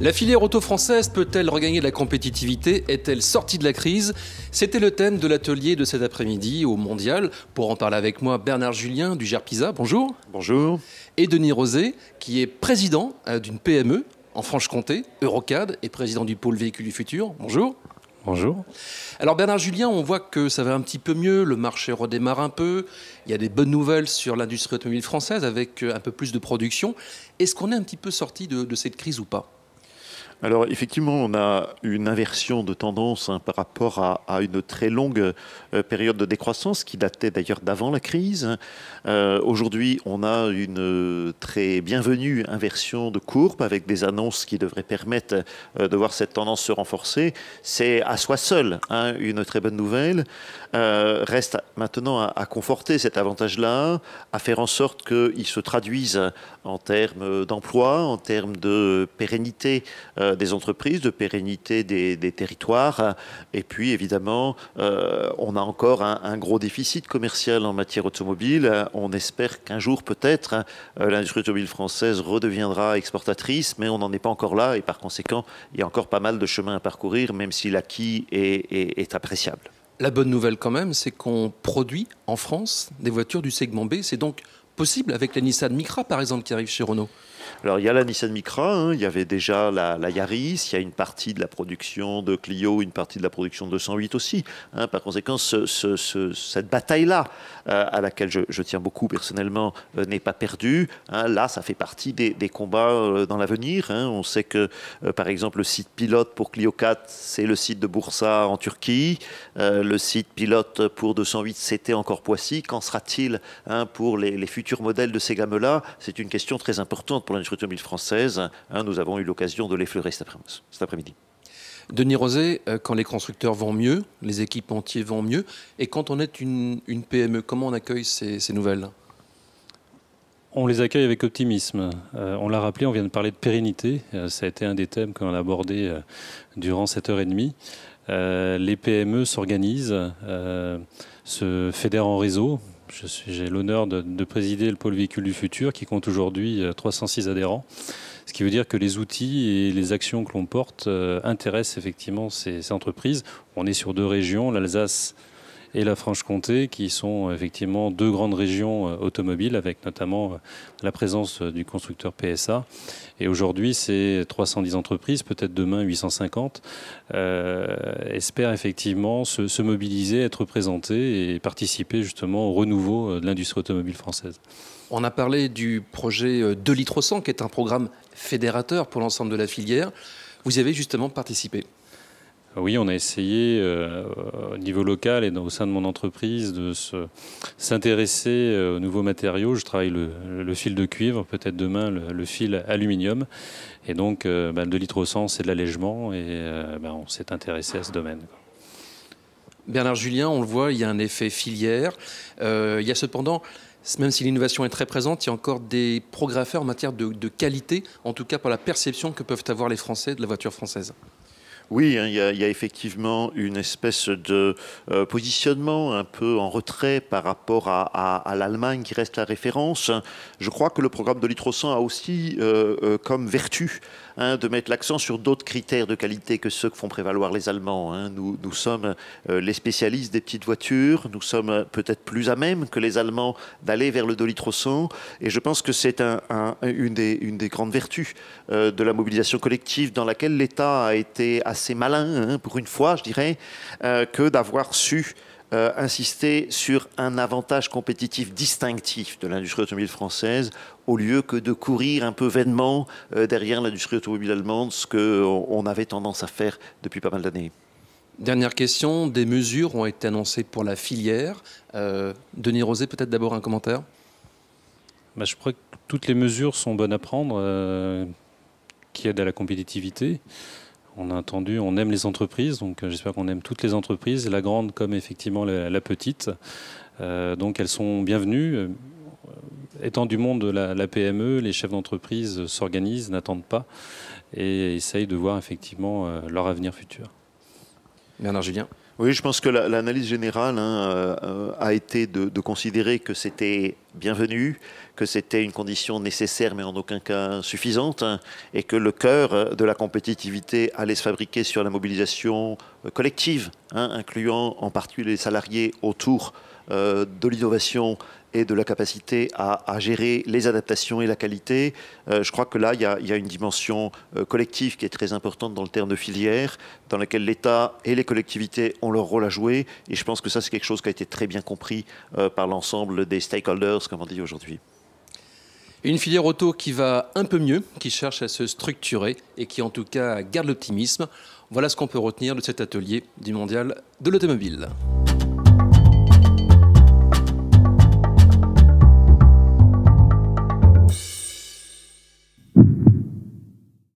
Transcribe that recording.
La filière auto française peut-elle regagner de la compétitivité? Est-elle sortie de la crise? C'était le thème de l'atelier de cet après-midi au Mondial. Pour en parler avec moi, Bernard Julien du GERPISA, bonjour. Bonjour. Et Denis Rozet, qui est président d'une PME en Franche-Comté, Eurocad, et président du pôle véhicule du futur. Bonjour. Bonjour. Alors Bernard Julien, on voit que ça va un petit peu mieux, le marché redémarre un peu, il y a des bonnes nouvelles sur l'industrie automobile française avec un peu plus de production. Est-ce qu'on est un petit peu sorti de cette crise ou pas ? Alors effectivement, on a une inversion de tendance par rapport à une très longue période de décroissance qui datait d'ailleurs d'avant la crise. Aujourd'hui, on a une très bienvenue inversion de courbe avec des annonces qui devraient permettre de voir cette tendance se renforcer. C'est à soi seul une très bonne nouvelle. Reste maintenant à conforter cet avantage-là, à faire en sorte qu'il se traduise en termes d'emploi, en termes de pérennité des entreprises, de pérennité des territoires. Et puis évidemment, on a encore un gros déficit commercial en matière automobile. On espère qu'un jour peut-être l'industrie automobile française redeviendra exportatrice, mais on n'en est pas encore là et par conséquent, il y a encore pas mal de chemin à parcourir, même si l'acquis est appréciable. La bonne nouvelle quand même, c'est qu'on produit en France des voitures du segment B. C'est donc possible avec la Nissan Micra, par exemple, qui arrive chez Renault. Alors il y a la Nissan Micra, il y avait déjà la Yaris, il y a une partie de la production de Clio, une partie de la production de 208 aussi. Par conséquent, cette bataille-là, à laquelle je tiens beaucoup personnellement, n'est pas perdue. Là, ça fait partie des combats dans l'avenir. On sait que, par exemple, le site pilote pour Clio 4, c'est le site de Bursa en Turquie. Le site pilote pour 208, c'était encore Poissy. Qu'en sera-t-il pour les futurs modèles de ces gammes-là? C'est une question très importante pour l'industrie automobile française. Nous avons eu l'occasion de l'effleurer cet après-midi. Denis Rozet, quand les constructeurs vont mieux, les équipementiers vont mieux, et quand on est une PME, comment on accueille ces nouvelles? On les accueille avec optimisme. On l'a rappelé, on vient de parler de pérennité. Ça a été un des thèmes qu'on a abordé durant cette heure et demie. Les PME s'organisent, se fédèrent en réseau. J'ai l'honneur de présider le pôle véhicule du futur qui compte aujourd'hui 306 adhérents. Ce qui veut dire que les outils et les actions que l'on porte intéressent effectivement ces entreprises. On est sur deux régions, l'Alsace et la Franche-Comté, qui sont effectivement deux grandes régions automobiles, avec notamment la présence du constructeur PSA. Et aujourd'hui, c'est 310 entreprises, peut-être demain 850, espèrent effectivement se mobiliser, être représentées et participer justement au renouveau de l'industrie automobile française. On a parlé du projet 2 litres au 100, qui est un programme fédérateur pour l'ensemble de la filière. Vous y avez justement participé. Oui, on a essayé au niveau local et au sein de mon entreprise de s'intéresser aux nouveaux matériaux. Je travaille le fil de cuivre, peut-être demain le fil aluminium. Et donc, 2 litres au 100, c'est de l'allègement et on s'est intéressé à ce domaine. Bernard Julien, on le voit, il y a un effet filière. Il y a cependant, même si l'innovation est très présente, il y a encore des progrès à faire en matière de qualité, en tout cas pour la perception que peuvent avoir les Français de la voiture française. Oui, il y a effectivement une espèce de positionnement un peu en retrait par rapport à l'Allemagne qui reste la référence. Je crois que le programme 2 litres au 100 a aussi comme vertu de mettre l'accent sur d'autres critères de qualité que ceux que font prévaloir les Allemands. Nous sommes les spécialistes des petites voitures, nous sommes peut-être plus à même que les Allemands d'aller vers le 2 litres au 100 et je pense que c'est une des grandes vertus de la mobilisation collective dans laquelle l'État a été assez malin, pour une fois, je dirais, que d'avoir su insister sur un avantage compétitif distinctif de l'industrie automobile française au lieu que de courir un peu vainement derrière l'industrie automobile allemande, ce qu'on avait tendance à faire depuis pas mal d'années. Dernière question, des mesures ont été annoncées pour la filière. Denis Rozet, peut-être d'abord un commentaire? Je crois que toutes les mesures sont bonnes à prendre, qui aident à la compétitivité. On a entendu, on aime les entreprises, donc j'espère qu'on aime toutes les entreprises, la grande comme effectivement la petite. Donc elles sont bienvenues. Étant du monde de la PME, les chefs d'entreprise s'organisent, n'attendent pas et essayent de voir effectivement leur avenir futur. Bernard Julien. Oui, je pense que l'analyse générale a été de considérer que c'était bienvenu, que c'était une condition nécessaire mais en aucun cas suffisante, et que le cœur de la compétitivité allait se fabriquer sur la mobilisation collective, incluant en particulier les salariés autour de l'innovation et de la capacité à gérer les adaptations et la qualité. Je crois que là, il y a une dimension collective qui est très importante dans le terme de filière, dans laquelle l'État et les collectivités ont leur rôle à jouer. Et je pense que ça, c'est quelque chose qui a été très bien compris par l'ensemble des stakeholders, comme on dit aujourd'hui. Une filière auto qui va un peu mieux, qui cherche à se structurer et qui en tout cas garde l'optimisme. Voilà ce qu'on peut retenir de cet atelier du Mondial de l'automobile.